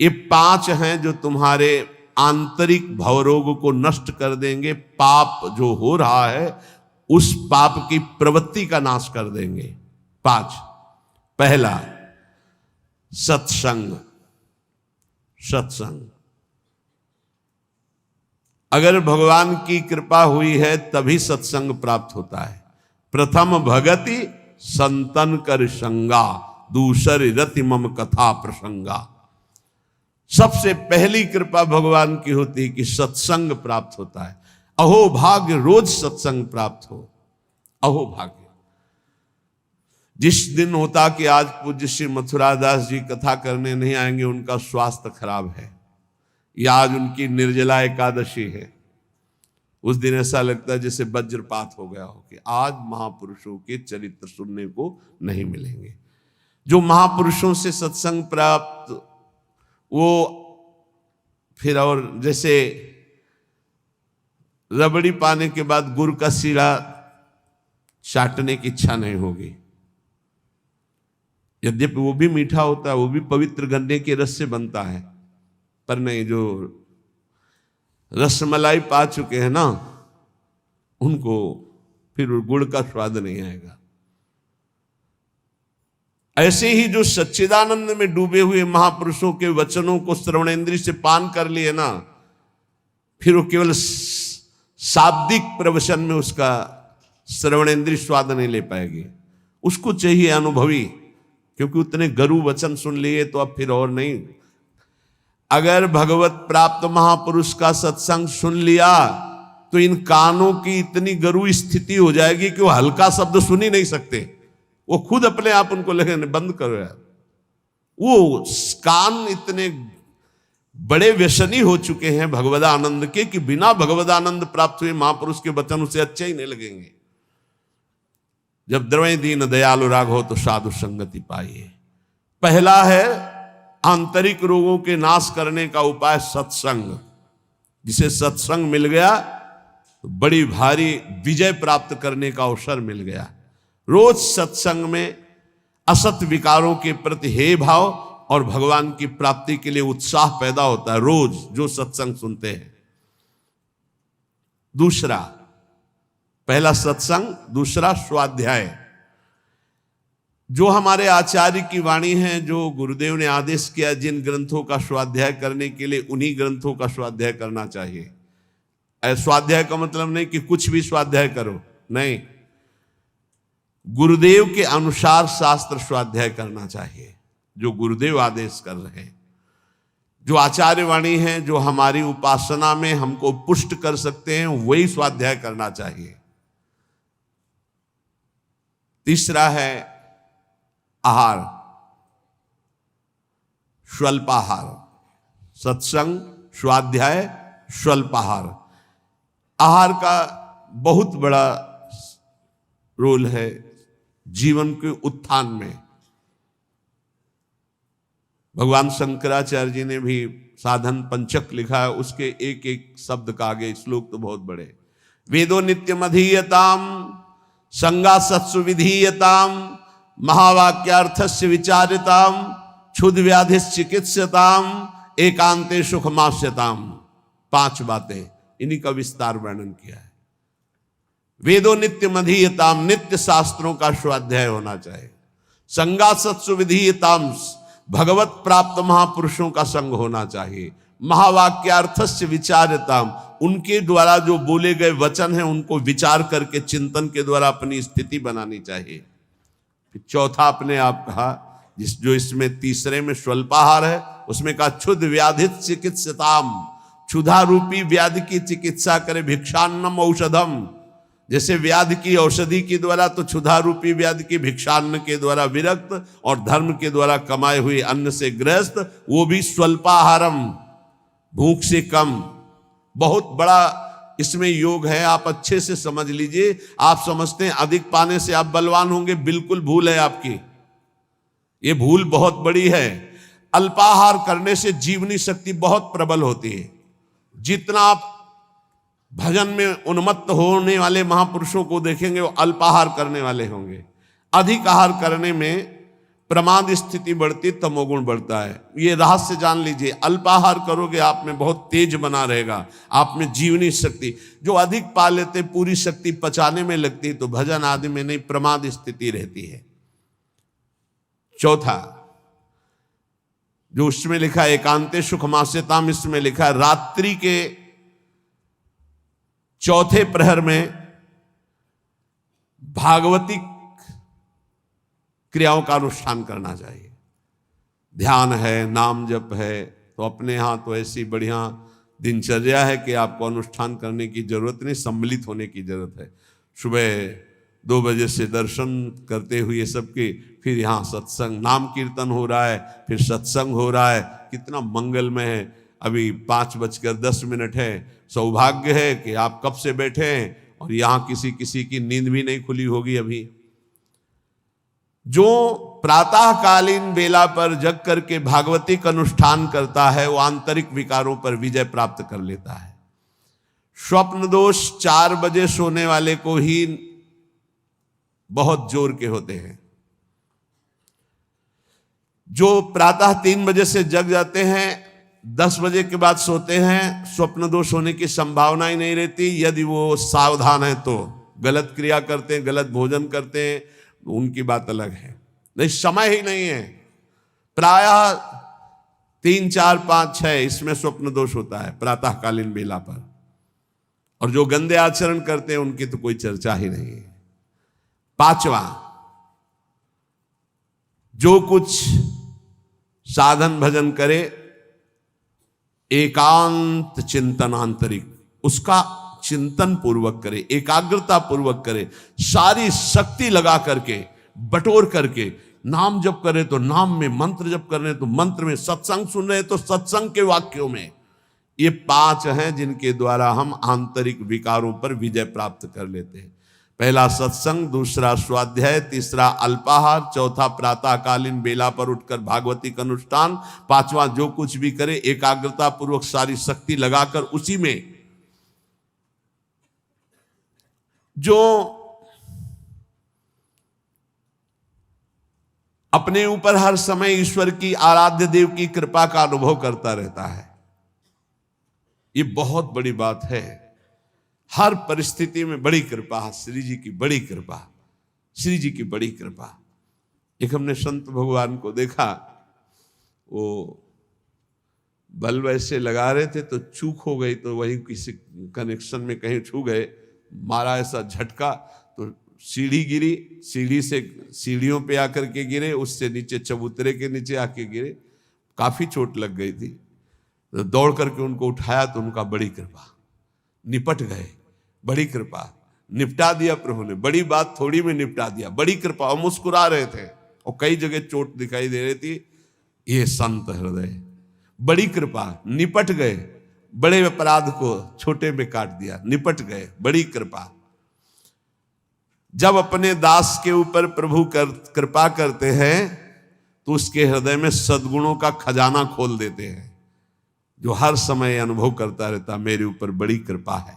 ये 5 हैं जो तुम्हारे आंतरिक भवरोग को नष्ट कर देंगे। पाप जो हो रहा है उस पाप की प्रवृत्ति का नाश कर देंगे। 5। पहला, सत्संग। सत्संग, अगर भगवान की कृपा हुई है तभी सत्संग प्राप्त होता है। प्रथम भगति संतन कर संगा, दूसरी रति मम कथा प्रसंगा। सबसे पहली कृपा भगवान की होती है कि सत्संग प्राप्त होता है। अहो भाग्य रोज सत्संग प्राप्त हो, अहो भाग्य। जिस दिन होता कि आज पूज्य श्री मथुरादास जी कथा करने नहीं आएंगे, उनका स्वास्थ्य खराब है, या आज उनकी निर्जला एकादशी है, उस दिन ऐसा लगता है जैसे वज्रपात हो गया हो कि आज महापुरुषों के चरित्र सुनने को नहीं मिलेंगे। जो महापुरुषों से सत्संग प्राप्त, वो फिर और जैसे रबड़ी पाने के बाद गुड़ का सीरा चाटने की इच्छा नहीं होगी। यद्यपि वो भी मीठा होता है, वो भी पवित्र गन्ने के रस से बनता है, पर नहीं, जो रसमलाई पा चुके हैं ना, उनको फिर गुड़ का स्वाद नहीं आएगा। ऐसे ही जो सच्चिदानंद में डूबे हुए महापुरुषों के वचनों को श्रवणेंद्रिय से पान कर लिए ना, फिर वो केवल शाब्दिक प्रवचन में उसका श्रवणेंद्रिय स्वाद नहीं ले पाएगी। उसको चाहिए अनुभवी, क्योंकि उतने गरु वचन सुन लिए तो अब फिर और नहीं। अगर भगवत प्राप्त महापुरुष का सत्संग सुन लिया तो इन कानों की इतनी गरु स्थिति हो जाएगी कि वो हल्का शब्द सुन ही नहीं सकते। वो खुद अपने आप उनको लगे बंद करो यार। वो कान इतने बड़े व्यसनी हो चुके हैं भगवदानंद के कि बिना भगवदानंद प्राप्त हुए महापुरुष के वचन उसे अच्छे ही नहीं लगेंगे। जब द्रवै दीन दयालु राघव तो साधु संगति पाइए। पहला है आंतरिक रोगों के नाश करने का उपाय सत्संग। जिसे सत्संग मिल गया तो बड़ी भारी विजय प्राप्त करने का अवसर मिल गया। रोज सत्संग में असत विकारों के प्रति हे भाव और भगवान की प्राप्ति के लिए उत्साह पैदा होता है, रोज जो सत्संग सुनते हैं। दूसरा, पहला सत्संग, दूसरा स्वाध्याय। जो हमारे आचार्य की वाणी है, जो गुरुदेव ने आदेश किया, जिन ग्रंथों का स्वाध्याय करने के लिए उन्हीं ग्रंथों का स्वाध्याय करना चाहिए। स्वाध्याय का मतलब नहीं कि कुछ भी स्वाध्याय करो, नहीं, गुरुदेव के अनुसार शास्त्र स्वाध्याय करना चाहिए, जो गुरुदेव आदेश कर रहे हैं। जो आचार्य वाणी है, जो हमारी उपासना में हमको पुष्ट कर सकते हैं, वही स्वाध्याय करना चाहिए। तीसरा है आहार, स्वल्पाहार। सत्संग, स्वाध्याय, स्वल्पाहार। आहार का बहुत बड़ा रोल है जीवन के उत्थान में। भगवान शंकराचार्य जी ने भी साधन पंचक लिखा है, उसके एक एक शब्द का आगे श्लोक तो बहुत बड़े। वेदो नित्यम अधीयताम संगा सत्सु विधीयताम महावाक्यार्थस्य विचारिताम क्षुद्र व्याधि चिकित्सताम एकांते सुखमास्यताम। 5 बातें, इन्हीं का विस्तार वर्णन किया है। वेदो नित्य मधीयताम, नित्य शास्त्रों का स्वाध्याय होना चाहिए। संगा सत्सु विधीयताम, भगवत प्राप्त महापुरुषों का संग होना चाहिए। महावाक्यार्थस्य विचारिताम, उनके द्वारा जो बोले गए वचन हैं उनको विचार करके चिंतन के द्वारा अपनी स्थिति बनानी चाहिए। चौथा अपने आप कहा, जो इसमें तीसरे में स्वल्पाहार है, उसमें कहा क्षुद्र व्याधि चिकित्सताम, क्षुधा रूपी व्याधि की चिकित्सा करे। भिक्षान्नम औषधम, जैसे व्याधि की औषधि के द्वारा, तो क्षुधा रूपी व्याधि की भिक्षान्न के द्वारा विरक्त और धर्म के द्वारा कमाए हुए अन्न से ग्रस्त, वो भी स्वल्पाहारम, भूख से कम। बहुत बड़ा इसमें योग है, आप अच्छे से समझ लीजिए। आप समझते हैं अधिक पाने से आप बलवान होंगे, बिल्कुल भूल है आपकी, ये भूल बहुत बड़ी है। अल्पाहार करने से जीवनी शक्ति बहुत प्रबल होती है। जितना आप भजन में उन्मत्त होने वाले महापुरुषों को देखेंगे, वो अल्पाहार करने वाले होंगे। अधिक आहार करने में प्रमाद स्थिति बढ़ती, तमोगुण बढ़ता है। ये रहस्य जान लीजिए। अल्पाहार करोगे आप में बहुत तेज बना रहेगा, आप में जीवनी शक्ति। जो अधिक पा लेते पूरी शक्ति पचाने में लगती, तो भजन आदि में नहीं, प्रमाद स्थिति रहती है। चौथा जो उसमें लिखा है एकांते सुख मास्यताम, इसमें लिखा है रात्रि के चौथे प्रहर में भागवती क्रियाओं का अनुष्ठान करना चाहिए। ध्यान है, नाम जप है, तो अपने यहां तो ऐसी बढ़िया दिनचर्या है कि आपको अनुष्ठान करने की जरूरत नहीं, सम्मिलित होने की जरूरत है। सुबह 2 बजे से दर्शन करते हुए सबके, फिर यहाँ सत्संग, नाम कीर्तन हो रहा है, फिर सत्संग हो रहा है, कितना मंगलमय है। अभी 5:10 है। सौभाग्य है कि आप कब से बैठे हैं और यहाँ किसी की नींद भी नहीं खुली होगी अभी। जो प्रातःकालीन बेला पर जग करके भागवती का अनुष्ठान करता है, वो आंतरिक विकारों पर विजय प्राप्त कर लेता है। स्वप्न दोष 4 बजे सोने वाले को ही बहुत जोर के होते हैं। जो प्रातः 3 बजे से जग जाते हैं, 10 बजे के बाद सोते हैं, स्वप्न दोष होने की संभावना ही नहीं रहती। यदि वो सावधान है तो गलत क्रिया करते हैं, गलत भोजन करते हैं, उनकी बात अलग है। नहीं, समय ही नहीं है। प्रायः 3, 4, 5, 6 इसमें स्वप्न दोष होता है प्रातःकालीन बेला पर। और जो गंदे आचरण करते हैं उनकी तो कोई चर्चा ही नहीं है। 5वां, जो कुछ साधन भजन करे एकांत चिंतन आंतरिक, उसका चिंतन पूर्वक करे, एकाग्रता पूर्वक करे, सारी शक्ति लगा करके, बटोर करके। नाम जप करे तो नाम में, मंत्र जप कर रहे तो मंत्र में, सत्संग सुन रहे तो सत्संग के वाक्यों में। ये 5 हैं जिनके द्वारा हम आंतरिक विकारों पर विजय प्राप्त कर लेते हैं। पहला सत्संग, दूसरा स्वाध्याय, तीसरा अल्पाहार, चौथा प्रातःकालीन बेला पर उठकर भागवती का अनुष्ठान, 5वां जो कुछ भी करे एकाग्रता पूर्वक सारी शक्ति लगाकर उसी में। जो अपने ऊपर हर समय ईश्वर की, आराध्य देव की कृपा का अनुभव करता रहता है, ये बहुत बड़ी बात है। हर परिस्थिति में बड़ी कृपा, श्री जी की बड़ी कृपा, श्री जी की बड़ी कृपा। एक हमने संत भगवान को देखा, वो बल्ब ऐसे लगा रहे थे तो चूक हो गई, तो वही किसी कनेक्शन में कहीं छू गए, मारा ऐसा झटका तो सीढ़ी गिरी, सीढ़ी से सीढ़ियों पे आकर के गिरे, उससे नीचे चबूतरे के नीचे आके गिरे, काफी चोट लग गई थी। तो दौड़ करके उनको उठाया तो उनका बड़ी कृपा, निपट गए, बड़ी कृपा, निपटा दिया प्रभु ने। बड़ी बात थोड़ी में निपटा दिया, बड़ी कृपा। और मुस्कुरा रहे थे और कई जगह चोट दिखाई दे रही थी। ये संत हृदय, बड़ी कृपा, निपट गए। बड़े अपराध को छोटे में काट दिया, निपट गए, बड़ी कृपा। जब अपने दास के ऊपर प्रभु कृपा करते हैं तो उसके हृदय में सद्गुणों का खजाना खोल देते हैं, जो हर समय अनुभव करता रहता मेरे ऊपर बड़ी कृपा है।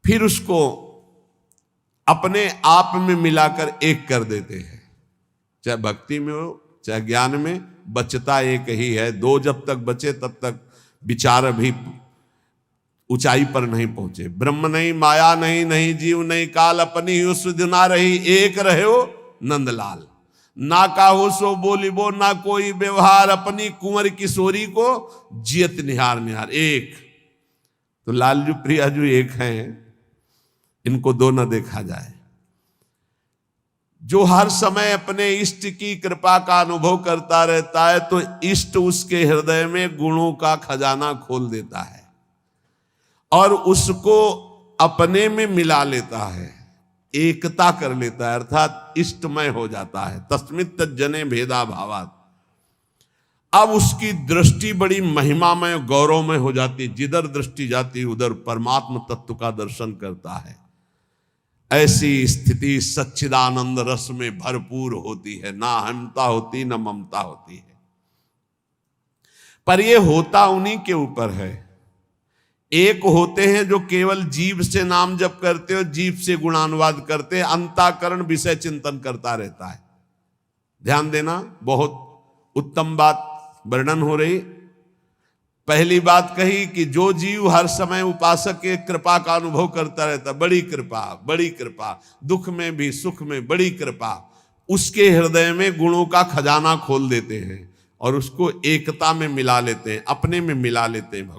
फिर उसको अपने आप में मिलाकर एक कर देते हैं, चाहे भक्ति में हो चाहे ज्ञान में, बचता एक ही है। 2 जब तक बचे तब तक विचार अभी ऊंचाई पर नहीं पहुंचे। ब्रह्म नहीं, माया नहीं, नहीं जीव नहीं काल, अपनी ही सुध ना रही, एक रहे हो नंदलाल। ना काहो सो बोलिबो, ना कोई व्यवहार, अपनी कुंवर किशोरी को जियत निहार निहार। एक तो लालजू प्रियाजू एक हैं, इनको 2 न देखा जाए। जो हर समय अपने इष्ट की कृपा का अनुभव करता रहता है तो इष्ट उसके हृदय में गुणों का खजाना खोल देता है और उसको अपने में मिला लेता है, एकता कर लेता है, अर्थात इष्टमय हो जाता है। तस्मित् तज्जने भेदा भावात्। अब उसकी दृष्टि बड़ी महिमामय, गौरवमय हो जाती, जिधर दृष्टि जाती उधर परमात्म तत्व का दर्शन करता है। ऐसी स्थिति सच्चिदानंद रस में भरपूर होती है, ना अहंता होती न ममता होती है। पर यह होता उन्हीं के ऊपर है। एक होते हैं जो केवल जीव से नाम जप करते हो, जीव से गुणानुवाद करते हैं, अंतःकरण विषय चिंतन करता रहता है। ध्यान देना, बहुत उत्तम बात वर्णन हो रही। पहली बात कही कि जो जीव हर समय उपासक के कृपा का अनुभव करता रहता, बड़ी कृपा, बड़ी कृपा, दुख में भी सुख में बड़ी कृपा, उसके हृदय में गुणों का खजाना खोल देते हैं और उसको एकता में मिला लेते हैं, अपने में मिला लेते हैं भगवान।